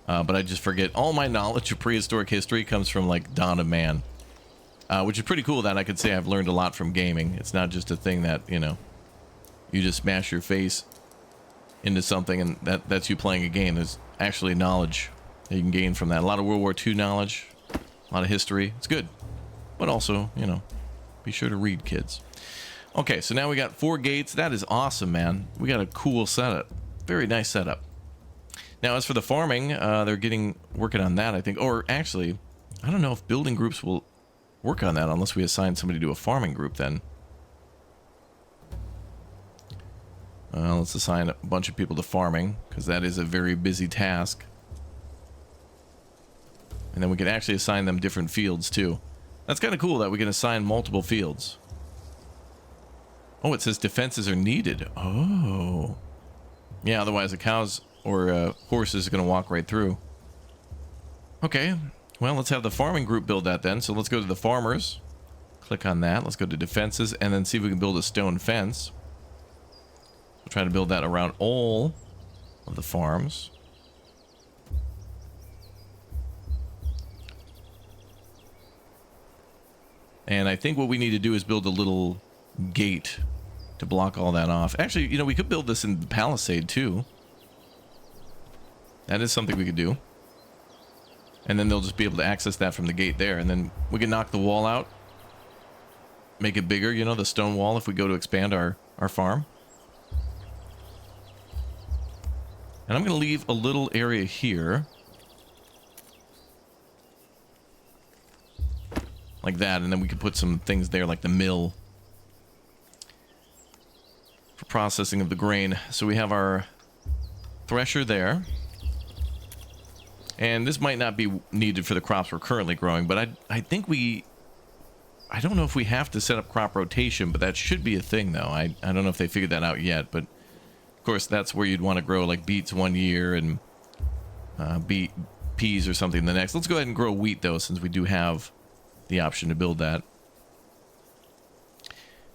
but I just forget. All my knowledge of prehistoric history comes from like Dawn of Man, which is pretty cool that I could say I've learned a lot from gaming. It's not just a thing that, you know, you just smash your face into something and that's you playing a game. There's actually knowledge that you can gain from that. A lot of World War II knowledge, a lot of history. It's good, but also, you know, be sure to read, kids. Okay, so now we got 4 gates. That is awesome, man. We got a cool setup. Very nice setup. Now, as for the farming, they're working on that, I think. Or actually, I don't know if building groups will work on that unless we assign somebody to a farming group then. Let's assign a bunch of people to farming, because that is a very busy task. And then we can actually assign them different fields, too. That's kind of cool that we can assign multiple fields. Oh, it says defenses are needed. Oh. Yeah, otherwise the cows or horses are going to walk right through. Okay, well, let's have the farming group build that then. So let's go to the farmers. Click on that. Let's go to defenses and then see if we can build a stone fence. We'll try to build that around all of the farms. And I think what we need to do is build a little gate to block all that off. Actually, you know, we could build this in the palisade too. That is something we could do. And then they'll just be able to access that from the gate there. And then we can knock the wall out. make it bigger, you know, the stone wall, if we go to expand our farm. And I'm going to leave a little area here. Like that, and then we could put some things there like the mill for processing of the grain. So we have our thresher there. And this might not be needed for the crops we're currently growing, but I think I don't know if we have to set up crop rotation, but that should be a thing though. I don't know if they figured that out yet, but of course that's where you'd want to grow like beets one year and peas or something the next. Let's go ahead and grow wheat though, since we do have the option to build that.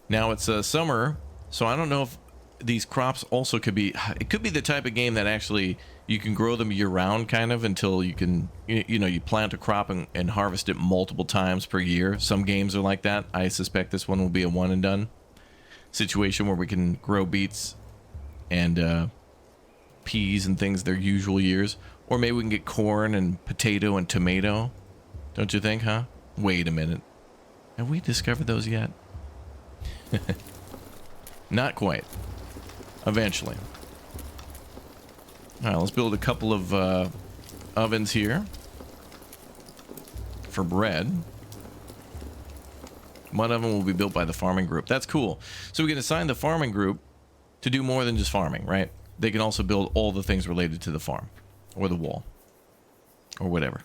Now it's summer, so I don't know if these crops also could be, it could be the type of game that actually you can grow them year round kind of until you can, you know, you plant a crop and harvest it multiple times per year. Some games are like that. I suspect this one will be a one and done situation where we can grow beets and peas and things their usual years. Or maybe we can get corn and potato and tomato. Don't you think, huh? Wait a minute. Have we discovered those yet? Not quite. Eventually. Alright, let's build a couple of ovens here for bread. One oven will be built by the farming group. That's cool. So we can assign the farming group to do more than just farming, right? They can also build all the things related to the farm or the wall or whatever.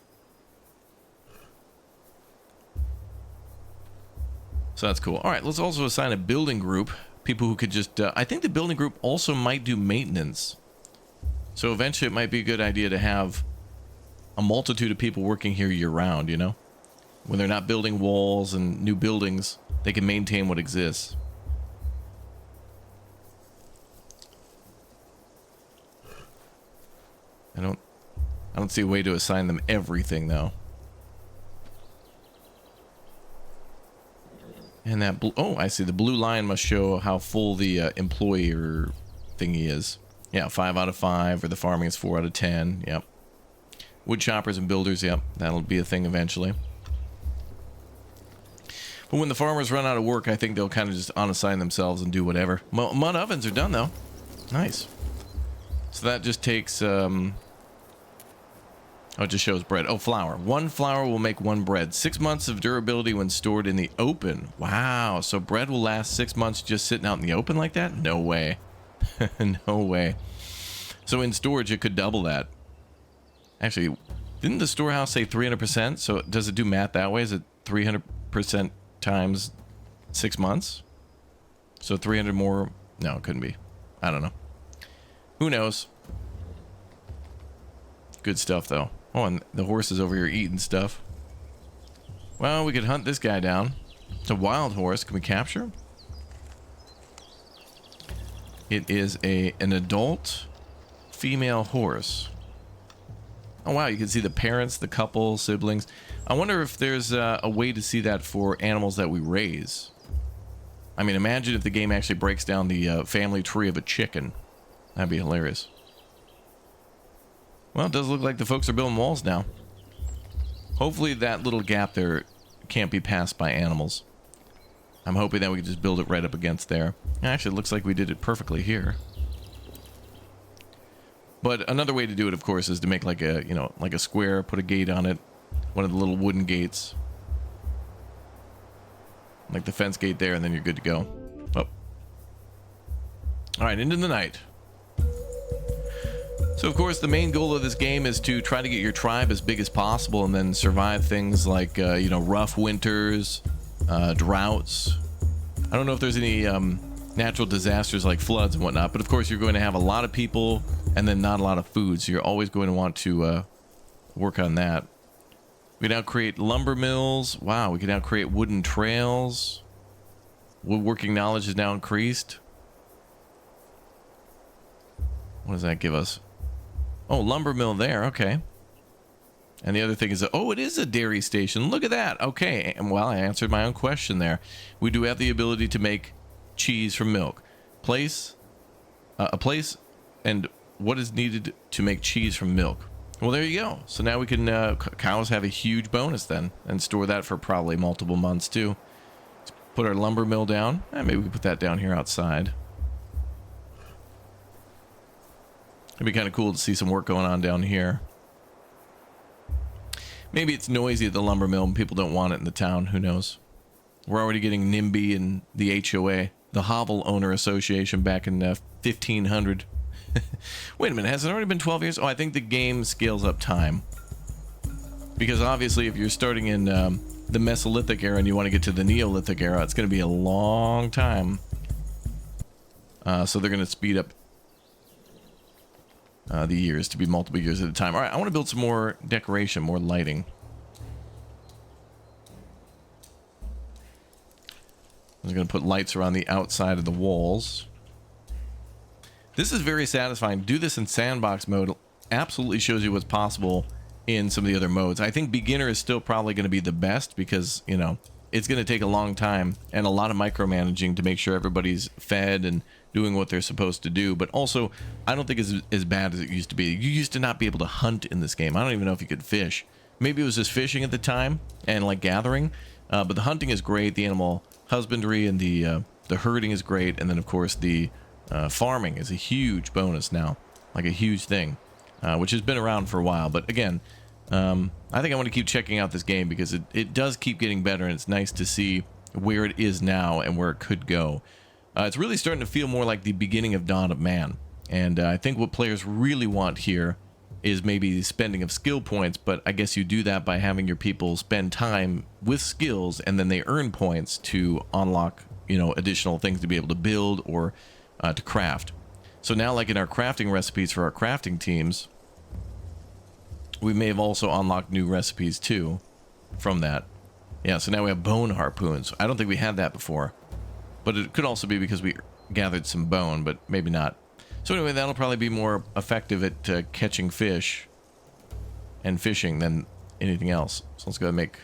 So that's cool. All right, let's also assign a building group. People who could just... I think the building group also might do maintenance. So eventually it might be a good idea to have a multitude of people working here year-round, you know? When they're not building walls and new buildings, they can maintain what exists. I don't see a way to assign them everything, though. And that blue, oh, I see. The blue line must show how full the employee or thingy is. Yeah, 5 out of 5, or the farming is 4 out of 10. Yep. Wood choppers and builders, yep. That'll be a thing eventually. But when the farmers run out of work, I think they'll kind of just unassign themselves and do whatever. Mud ovens are done, though. Nice. So that just takes... Oh, it just shows bread. Oh, flour. 1 flour will make 1 bread. 6 months of durability when stored in the open. Wow. So bread will last 6 months just sitting out in the open like that? No way. No way. So in storage, it could double that. Actually, didn't the storehouse say 300%? So does it do math that way? Is it 300% times 6 months? So 300 more? No, it couldn't be. I don't know. Who knows? Good stuff, though. Oh, and the horse is over here eating stuff. Well, we could hunt this guy down. It's a wild horse. Can we capture him? It is an adult female horse. Oh, wow. You can see the parents, the couple, siblings. I wonder if there's a way to see that for animals that we raise. I mean, imagine if the game actually breaks down the family tree of a chicken. That'd be hilarious. Well, it does look like the folks are building walls now. Hopefully that little gap there can't be passed by animals. I'm hoping that we can just build it right up against there. Actually, it looks like we did it perfectly here. But another way to do it, of course, is to make like a, you know, like a square, put a gate on it. One of the little wooden gates. Like the fence gate there, and then you're good to go. Oh. Alright, into the night. So, of course, the main goal of this game is to try to get your tribe as big as possible and then survive things like, you know, rough winters, droughts. I don't know if there's any natural disasters like floods and whatnot, but of course you're going to have a lot of people and then not a lot of food, so you're always going to want to work on that. We can now create lumber mills. Wow, we can now create wooden trails. Woodworking knowledge is now increased. What does that give us? Oh, lumber mill there. Okay. And the other thing is that, oh, it is a dairy station. Look at that. Okay. And well, I answered my own question there. We do have the ability to make cheese from milk. A place and what is needed to make cheese from milk. Well, there you go. So now we can, cows have a huge bonus then and store that for probably multiple months too. It's put our lumber mill down. Maybe we can put that down here outside. It'd be kind of cool to see some work going on down here. Maybe it's noisy at the lumber mill and people don't want it in the town. Who knows? We're already getting NIMBY and the HOA, the Hovel Owner Association, back in 1500. Wait a minute, has it already been 12 years? Oh, I think the game scales up time. Because obviously if you're starting in the Mesolithic era and you want to get to the Neolithic era, it's going to be a long time. So they're going to speed up the years to be multiple years at a time. All right, I want to build some more decoration, more lighting. I'm going to put lights around the outside of the walls. This is very satisfying. Do this in sandbox mode. Absolutely shows you what's possible in some of the other modes. I think beginner is still probably going to be the best because, you know, it's going to take a long time and a lot of micromanaging to make sure everybody's fed and doing what they're supposed to do. But also, I don't think it's as bad as it used to be. You used to not be able to hunt in this game. I don't even know if you could fish. Maybe it was just fishing at the time and like gathering. But the hunting is great. The animal husbandry and the herding is great. And then, of course, the farming is a huge bonus now. Like a huge thing, which has been around for a while. But again, I think I want to keep checking out this game because it does keep getting better, and it's nice to see where it is now and where it could go. It's really starting to feel more like the beginning of Dawn of Man, and I think what players really want here is maybe spending of skill points, but I guess you do that by having your people spend time with skills, and then they earn points to unlock, you know, additional things to be able to build or to craft. So now, like in our crafting recipes for our crafting teams, we may have also unlocked new recipes too from that. Yeah, so now we have bone harpoons. I don't think we had that before, but it could also be because we gathered some bone, but maybe not. So anyway, that'll probably be more effective at catching fish and fishing than anything else. So let's go ahead and make,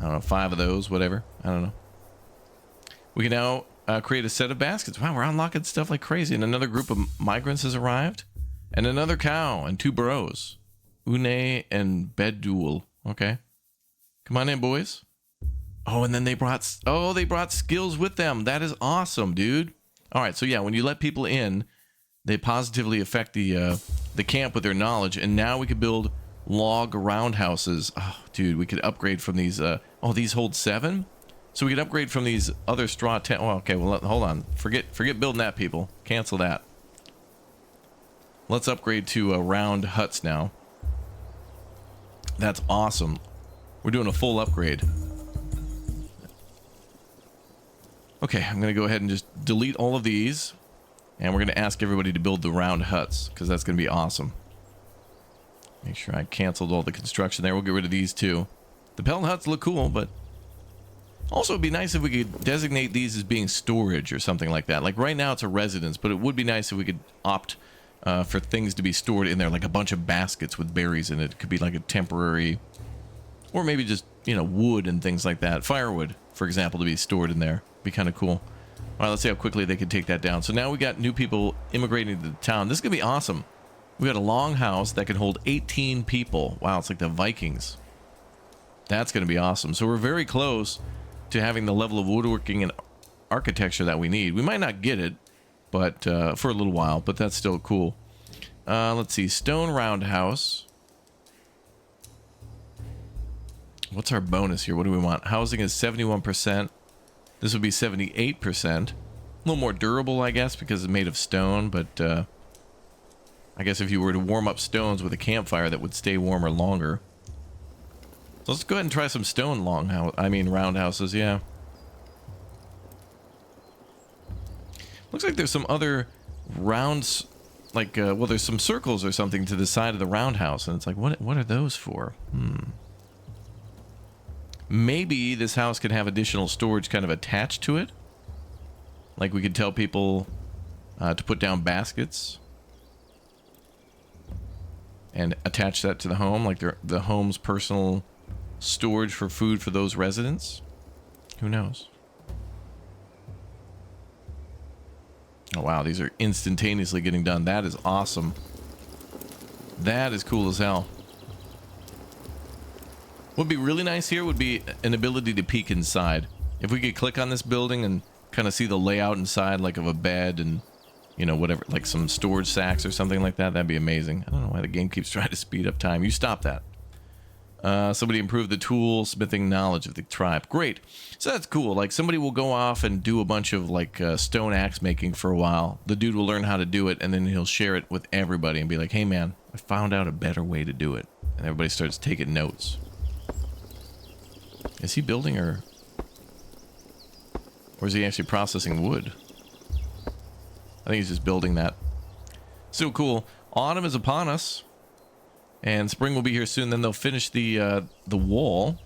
I don't know, 5 of those, whatever. I don't know. We can now create a set of baskets. Wow, we're unlocking stuff like crazy. And another group of migrants has arrived. And another cow and 2 bros. Une and Bedul. Okay. Come on in, boys. Oh, and then they brought skills with them. That is awesome, dude. All right, so yeah, when you let people in, they positively affect the camp with their knowledge, and now we could build log roundhouses. Oh, dude, we could upgrade from these. Oh, these hold 7, so we could upgrade from these other straw tent. Oh, okay. Well, hold on. Forget building that, people. Cancel that. Let's upgrade to round huts now. That's awesome. We're doing a full upgrade. Okay, I'm going to go ahead and just delete all of these. And we're going to ask everybody to build the round huts, because that's going to be awesome. Make sure I canceled all the construction there. We'll get rid of these too. The pellet huts look cool, but also it'd be nice if we could designate these as being storage or something like that. Like right now it's a residence, but it would be nice if we could opt for things to be stored in there, like a bunch of baskets with berries in it. It could be like a temporary, or maybe just, you know, wood and things like that. Firewood, for example, to be stored in there. Be kind of cool. All right, let's see how quickly they can take that down. So now we got new people immigrating to the town. This is gonna be awesome. We got a long house that can hold 18 people. Wow, it's like the Vikings. That's gonna be awesome. So we're very close to having the level of woodworking and architecture that we need. We might not get it, but for a little while, but that's still cool. Let's see, stone roundhouse. What's our bonus here? What do we want? Housing is 71%. This would be 78%. A little more durable, I guess, because it's made of stone, but I guess if you were to warm up stones with a campfire, that would stay warmer longer. So let's go ahead and try some stone roundhouses, yeah. Looks like there's some other rounds, like, well, there's some circles or something to the side of the roundhouse, and it's like, what are those for? Maybe this house could have additional storage kind of attached to it. Like we could tell people to put down baskets and attach that to the home, like the home's personal storage for food for those residents. Who knows? Oh wow, these are instantaneously getting done. That is awesome. That is cool as hell. What would be really nice here would be an ability to peek inside. If we could click on this building and kind of see the layout inside, like of a bed and, you know, whatever, like some storage sacks or something like that, that'd be amazing. I don't know why the game keeps trying to speed up time. You stop that. Somebody improved the tool smithing knowledge of the tribe. Great. So that's cool. Like somebody will go off and do a bunch of like stone axe making for a while. The dude will learn how to do it and then he'll share it with everybody and be like, hey man, I found out a better way to do it. And everybody starts taking notes. Is he building or is he actually processing wood? I think he's just building that. So cool. Autumn is upon us. And spring will be here soon. Then they'll finish the wall.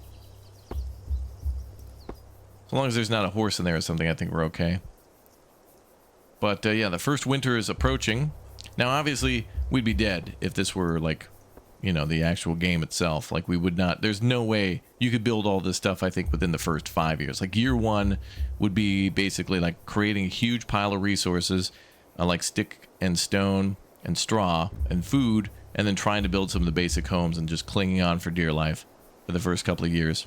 As long as there's not a horse in there or something, I think we're okay. But yeah, the first winter is approaching. Now, obviously, we'd be dead if this were like, you know, the actual game itself. Like we would not. There's no way you could build all this stuff, I think, within the first 5 years. Like year one would be basically like creating a huge pile of resources, like stick and stone and straw and food, and then trying to build some of the basic homes and just clinging on for dear life for the first couple of years.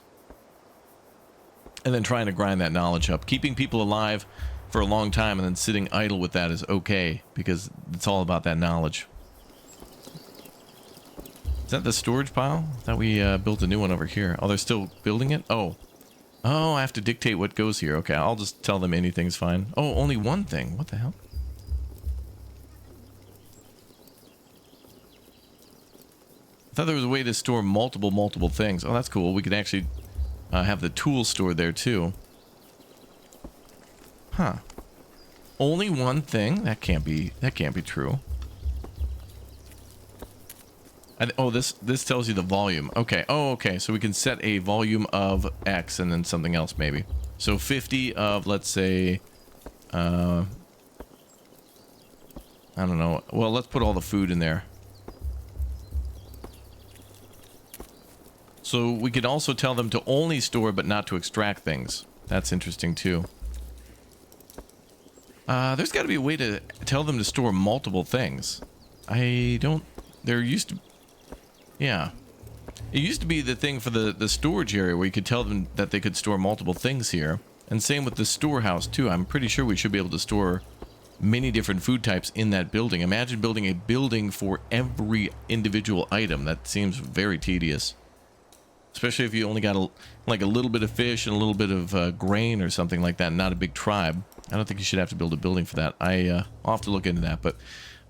And then trying to grind that knowledge up. Keeping people alive for a long time and then sitting idle with that is okay, because it's all about that knowledge. Is that the storage pile? I thought we built a new one over here. Oh, they're still building it? Oh, I have to dictate what goes here. Okay, I'll just tell them anything's fine. Oh, only one thing. What the hell? I thought there was a way to store multiple things. Oh, that's cool. We could actually have the tools stored there too. Huh. Only one thing? That can't be true. This tells you the volume. Okay. Oh, okay. So we can set a volume of X and then something else maybe. So 50 of, let's say, I don't know. Well, let's put all the food in there. So we could also tell them to only store but not to extract things. That's interesting too. There's got to be a way to tell them to store multiple things. There used to... Yeah. It used to be the thing for the storage area where you could tell them that they could store multiple things here. And same with the storehouse too. I'm pretty sure we should be able to store many different food types in that building. Imagine building a building for every individual item. That seems very tedious. Especially if you only got like a little bit of fish and a little bit of grain or something like that, not a big tribe. I don't think you should have to build a building for that. I'll have to look into that. But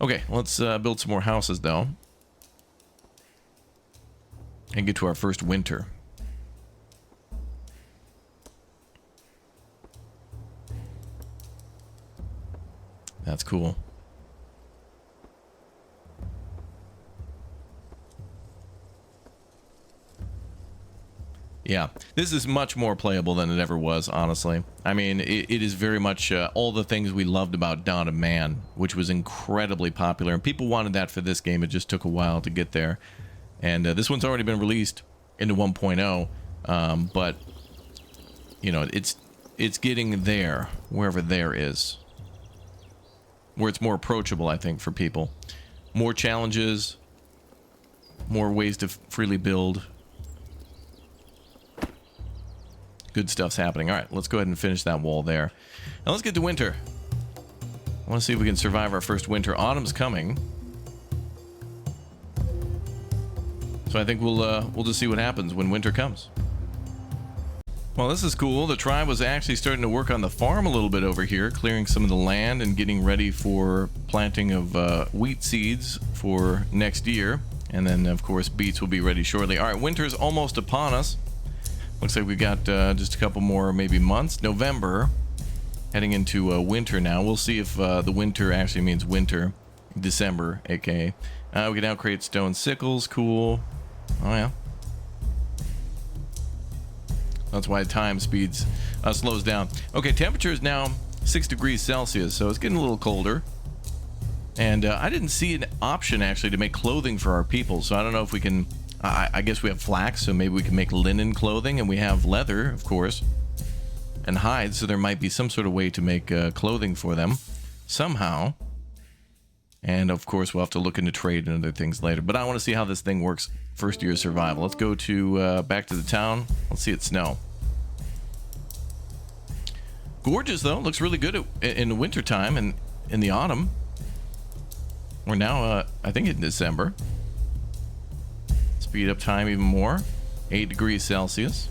okay, let's build some more houses though. And get to our first winter. That's cool. Yeah, this is much more playable than it ever was, honestly. I mean, it is very much all the things we loved about Dawn of Man, which was incredibly popular. And people wanted that for this game. It just took a while to get there. And this one's already been released into 1.0. But, you know, it's getting there, wherever there is. Where it's more approachable, I think, for people. More challenges. More ways to freely build. Good stuff's happening. All right, let's go ahead and finish that wall there. Now let's get to winter. I want to see if we can survive our first winter. Autumn's coming. So I think we'll just see what happens when winter comes. Well, this is cool. The tribe was actually starting to work on the farm a little bit over here, clearing some of the land and getting ready for planting of wheat seeds for next year. And then, of course, beets will be ready shortly. All right, winter's almost upon us. Looks like we got just a couple more, maybe months. November, heading into winter now. We'll see if the winter actually means winter. December, aka. We can now create stone sickles. Cool. Oh, yeah. That's why time speeds slows down. Okay, temperature is now 6 degrees Celsius, so it's getting a little colder. And I didn't see an option, actually, to make clothing for our people, so I don't know if we can... I guess we have flax, so maybe we can make linen clothing, and we have leather, of course, and hides, so there might be some sort of way to make clothing for them somehow. And of course, we'll have to look into trade and other things later. But I want to see how this thing works first year survival. Let's go to back to the town. Let's see it snow. Gorgeous, though. Looks really good in the wintertime and in the autumn. We're now, I think, in December. Speed up time even more. 8 degrees Celsius.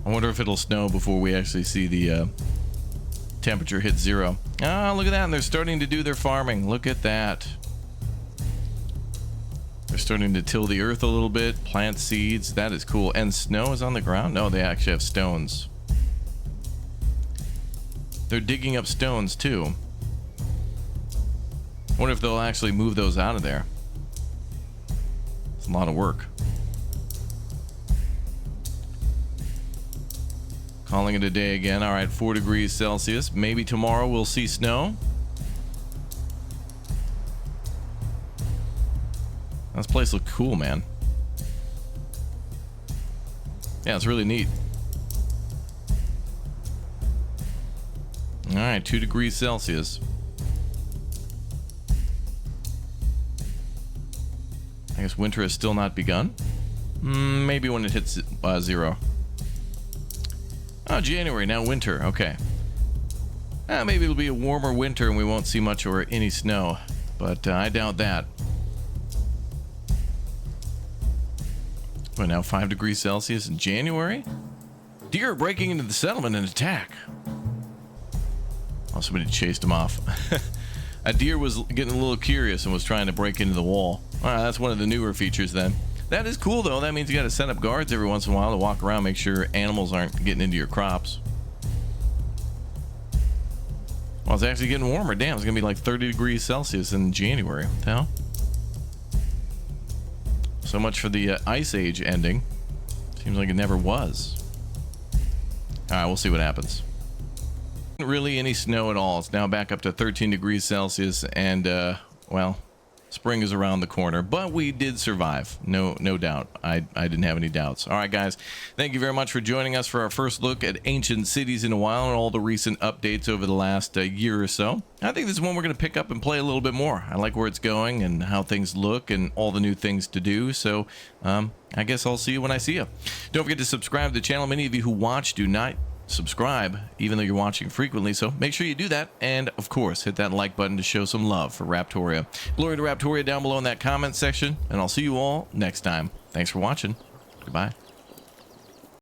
I wonder if it'll snow before we actually see the temperature hit 0. Ah, look at that. And they're starting to do their farming. Look at that. They're starting to till the earth a little bit, plant seeds. That is cool. And snow is on the ground? No, they actually have stones. They're digging up stones too. Wonder if they'll actually move those out of there. It's a lot of work. Calling it a day again. All right, 4 degrees Celsius. Maybe tomorrow we'll see snow. This place looks cool, man. Yeah, it's really neat. All right, 2 degrees Celsius. I guess winter has still not begun. Maybe when it hits 0. Oh, January, now winter. Okay. Maybe it'll be a warmer winter and we won't see much or any snow. But I doubt that. But now 5 degrees Celsius in January? Deer are breaking into the settlement and attack. Oh, somebody chased him off. A deer was getting a little curious and was trying to break into the wall. All right, that's one of the newer features then. That is cool, though. That means you got to set up guards every once in a while to walk around, make sure animals aren't getting into your crops. Well, it's actually getting warmer. Damn, it's going to be like 30 degrees Celsius in January. What the hell? So much for the Ice Age ending. Seems like it never was. All right, we'll see what happens. Really any snow at all. It's now back up to 13 degrees Celsius and well, spring is around the corner, but we did survive. No doubt. I didn't have any doubts. All right, guys, thank you very much for joining us for our first look at ancient cities in a while and all the recent updates over the last year or so. I think this is one we're going to pick up and play a little bit more. I like where it's going and how things look and all the new things to do. So I guess I'll see you when I see you. Don't forget to subscribe to the channel. Many of you who watch do not subscribe, even though you're watching frequently, so make sure you do that. And of course, hit that like button to show some love for Raptoria. Glory to Raptoria down below in that comment section, and I'll see you all next time. Thanks for watching. Goodbye.